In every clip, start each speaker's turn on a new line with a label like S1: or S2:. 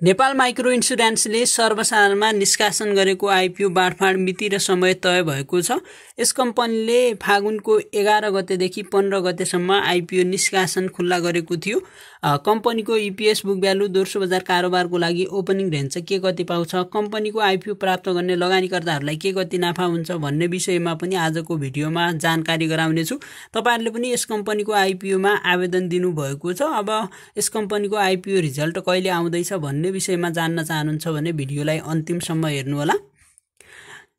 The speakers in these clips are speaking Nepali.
S1: नेपाल माइक्रो इन्स्योरेन्सले सर्वसाधारणमा निष्कासन गरेको आइपिओ बाँडफाँड मिति र समय तय भएको छ। यस कम्पनीले फागुनको 11 गतेदेखि 15 गतेसम्म आइपिओ निष्कासन खुल्ला गरेको थियो। कम्पनीको इपिएस बुक भ्यालु दोस्रो बजार कारोबारको लागि ओपनिङ रेन्ज के कति पाउँछ, कम्पनीको आइपिओ प्राप्त गर्ने लगानीकर्ताहरूलाई के कति नाफा हुन्छ भन्ने विषयमा पनि आजको भिडियोमा जानकारी गराउनेछु। तपाईहरुले पनि यस कम्पनीको आइपिओमा आवेदन दिनुभएको छ। अब यस कम्पनीको आइपिओ रिजल्ट कहिले आउँदैछ भन्ने विषयमा जान्न चाहनुहुन्छ भने भिडियोलाई अन्तिमसम्म हेर्नु होला।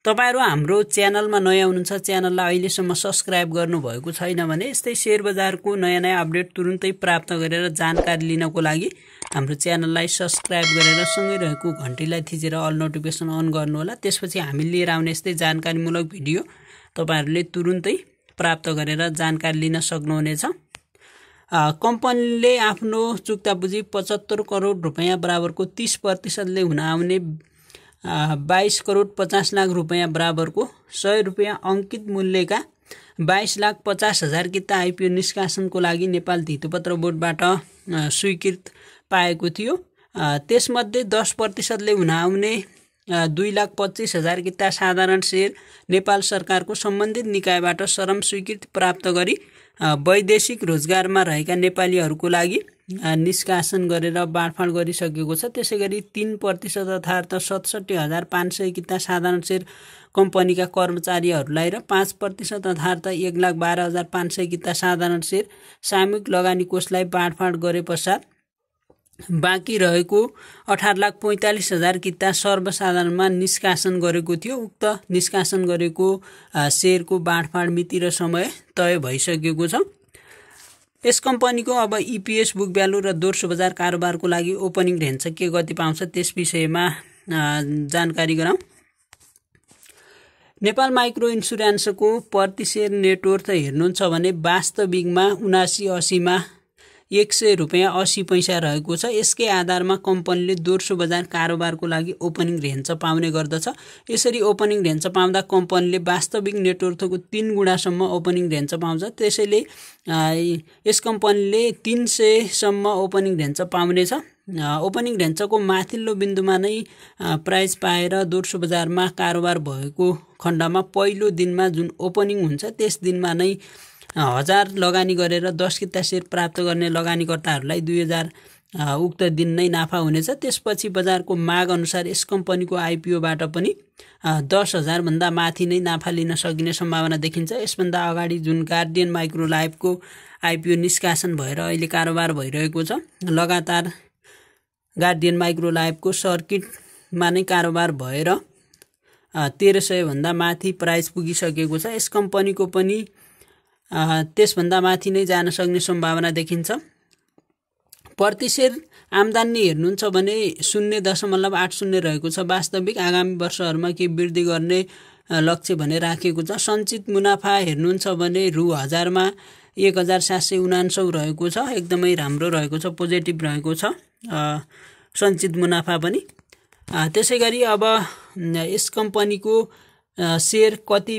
S1: तपाईहरु हाम्रो च्यानलमा नयाँ हुनुहुन्छ, च्यानललाई अहिलेसम्म सब्स्क्राइब गर्नुभएको छैन भने यस्तै शेयर बजारको नयाँ अपडेट तुरुन्तै प्राप्त गरेर जानकारी लिनको लागि हाम्रो च्यानललाई सब्स्क्राइब गरेर सँगै रहेको घण्टीलाई थिचेर अल नोटिफिकेसन अन गर्नु होला। त्यसपछि हामी लिएर आउने यस्तै जानकारीमूलक भिडियो तपाईहरुले तुरुन्तै प्राप्त गरेर जानकारी लिन सक्नुहुनेछ। कम्पनीले आफ्नो चुक्ता पुँजी 75 करोड रुपैयाँ बराबरको 30% ले हुन आउने 22 करोड 50 लाख रुपैयाँ बराबरको 100 रुपैयाँ अंकित मूल्यका 22,50,000 किता आइपिओ निष्कासनको लागि नेपाल धितोपत्र बोर्डबाट स्वीकृत पाएको थियो। त्यसमध्ये 10% ले हुन आउने 2,25,000 किता साधारण शेयर नेपाल सरकारको सम्बन्धित निकायबाट सरम स्वीकृति प्राप्त गरी वैदेशिक रोजगारमा रहेका नेपालीहरूको लागि निष्कासन गरेर बाँडफाँड गरिसकेको छ। त्यसैगरी 3% अर्थात् 67,500 किता साधारण शेयर कम्पनीका कर्मचारीहरूलाई र 5% अर्थात् 1,12,500 किता साधारण शेयर सामूहिक लगानी कोषलाई बाँडफाँड गरे पश्चात बाँकी रहेको 18,45,000 किता सर्वसाधारणमा निष्कासन गरेको थियो। उक्त निष्कासन गरेको शेयरको बाँडफाँड मिति र समय तय भइसकेको छ। यस कम्पनीको अब इपिएस बुक भ्यालु र दोस्रो बजार कारोबारको लागि ओपनिङ रेन्ज के कति पाउँछ त्यस विषयमा जानकारी गराउँ। नेपाल माइक्रो इन्स्योरेन्सको प्रति शेयर नेटवर्थ हेर्नुहुन्छ भने वास्तविकमा 79.80 मा 100 रुपैयाँ 80 पैसा रहेको छ। यसकै आधारमा कम्पनीले दोस्रो बजार कारोबारको लागि ओपनिङ रेन्ज पाउने गर्दछ। यसरी ओपनिङ रेन्ज पाउँदा कम्पनीले वास्तविक नेटवर्थको 3 गुणासम्म ओपनिङ रेन्ज पाउँछ। त्यसैले यस कम्पनीले 300 सम्म ओपनिङ रेन्ज पाउनेछ। ओपनिङ रेन्जको माथिल्लो बिन्दुमा नै प्राइज पाएर दोस्रो बजारमा कारोबार भएको खण्डमा पहिलो दिनमा जुन ओपनिङ हुन्छ त्यस दिनमा नै 1000 लगानी गरेर 10 किता शेयर प्राप्त गर्ने लगानीकर्ताहरूलाई 2000 उक्त दिन नै नाफा हुनेछ। त्यसपछि बजारको माग अनुसार यस कम्पनीको आइपिओबाट पनि 10,000 भन्दा माथि नै नाफा लिन सकिने सम्भावना देखिन्छ। यसभन्दा अगाडि जुन गार्डियन माइक्रो लाइफको आइपिओ निष्कासन भएर अहिले कारोबार भइरहेको छ, लगातार गार्डियन माइक्रो लाइफको सर्किटमा नै कारोबार भएर 1300 भन्दा माथि प्राइस पुगिसकेको छ। यस कम्पनीको पनि त्यसभन्दा माथि नै जान सक्ने सम्भावना देखिन्छ। प्रति शेयर आम्दानी हेर्नुहुन्छ भने 0.80 रहेको छ। वास्तविक आगामी वर्षहरूमा के वृद्धि गर्ने लक्ष्य भने राखेको छ। सञ्चित मुनाफा हेर्नुहुन्छ भने रु 1000 मा 1,799 रहेको छ। एकदमै राम्रो रहेको छ, पोजिटिभ रहेको छ सञ्चित मुनाफा पनि। त्यसैगरी अब यस कम्पनीको शेयर कति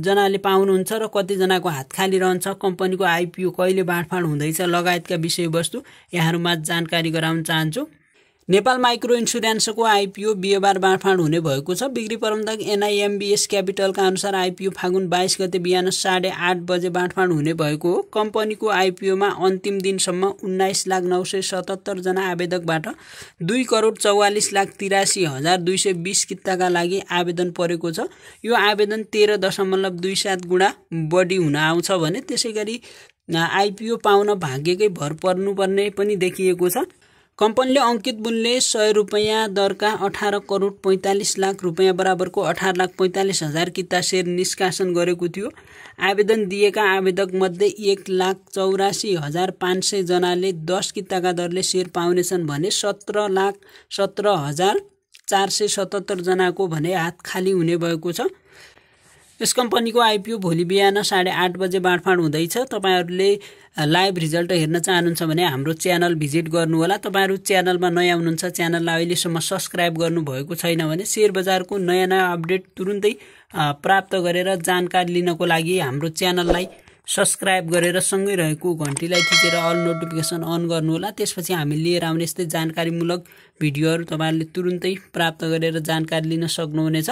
S1: जनाले पाउनुहुन्छ र कति जनाको हात खाली रहन्छ, कम्पनीको आइपिओ कहिले बाँडफाँड हुँदैछ लगायतका विषयवस्तु यहाँहरुमा जानकारी गराउन चाहन्छु। नेपाल माइक्रो इन्स्योरेन्सको आइपिओ बिहीबार बाँडफाँड हुने भएको छ। बिक्री प्रबन्धक एनआइएमबीएस क्यापिटलका अनुसार आइपिओ फागुन 22 गते बिहान 8:30 बजे बाँडफाँड हुने भएको हो। कम्पनीको आइपिओमा अन्तिम दिनसम्म 19,977 जना आवेदकबाट 2,44,83,220 किताका लागि आवेदन परेको छ। यो आवेदन 13.27 गुणा बढी हुन आउँछ भने त्यसैगरी आइपिओ पाउन भाग्यकै भर पर्नुपर्ने पनि देखिएको छ। कम्पनीले अंकित मूल्य 100 रुपैयाँ दरका 18 करोड 45 लाख रुपैयाँ बराबरको 18,45,000 किता शेयर निष्कासन गरेको थियो। आवेदन दिएका आवेदक मध्ये 1,84,500 जनाले 10 किताका दरले शेयर पाउनेछन् भने 17,17,477 जनाको भने हात खाली हुने भएको छ। यस कम्पनीको आइपिओ भोलि बिहान 8:30 बजे बाँडफाँड हुँदैछ। तपाईहरुले लाइभ रिजल्ट हेर्न चाहनुहुन्छ भने हाम्रो च्यानल भिजिट गर्नु होला। तपाईहरु च्यानलमा नयाँ हुनुहुन्छ, च्यानललाई अहिलेसम्म सब्स्क्राइब गर्नु भएको छैन भने शेयर बजारको नयाँ अपडेट तुरुन्तै प्राप्त गरेर जानकारी लिनको लागि हाम्रो च्यानललाई सब्स्क्राइब गरेर सँगै रहेको घन्टीलाई थिचेर अल नोटिफिकेसन अन गर्नुहोला। त्यसपछि हामी लिएर आउने यस्तै जानकारीमूलक भिडियोहरू तपाईहरुले तुरुन्तै प्राप्त गरेर जानकारी लिन सक्नुहुनेछ।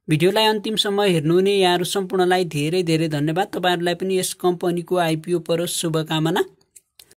S1: भिडियोलाई अन्तिमसम्म हेर्नुहुने यहाँहरु सम्पूर्णलाई धेरै धेरै धन्यवाद। तपाईहरुलाई पनि यस कम्पनीको आइपीओ परोस् शुभकामना।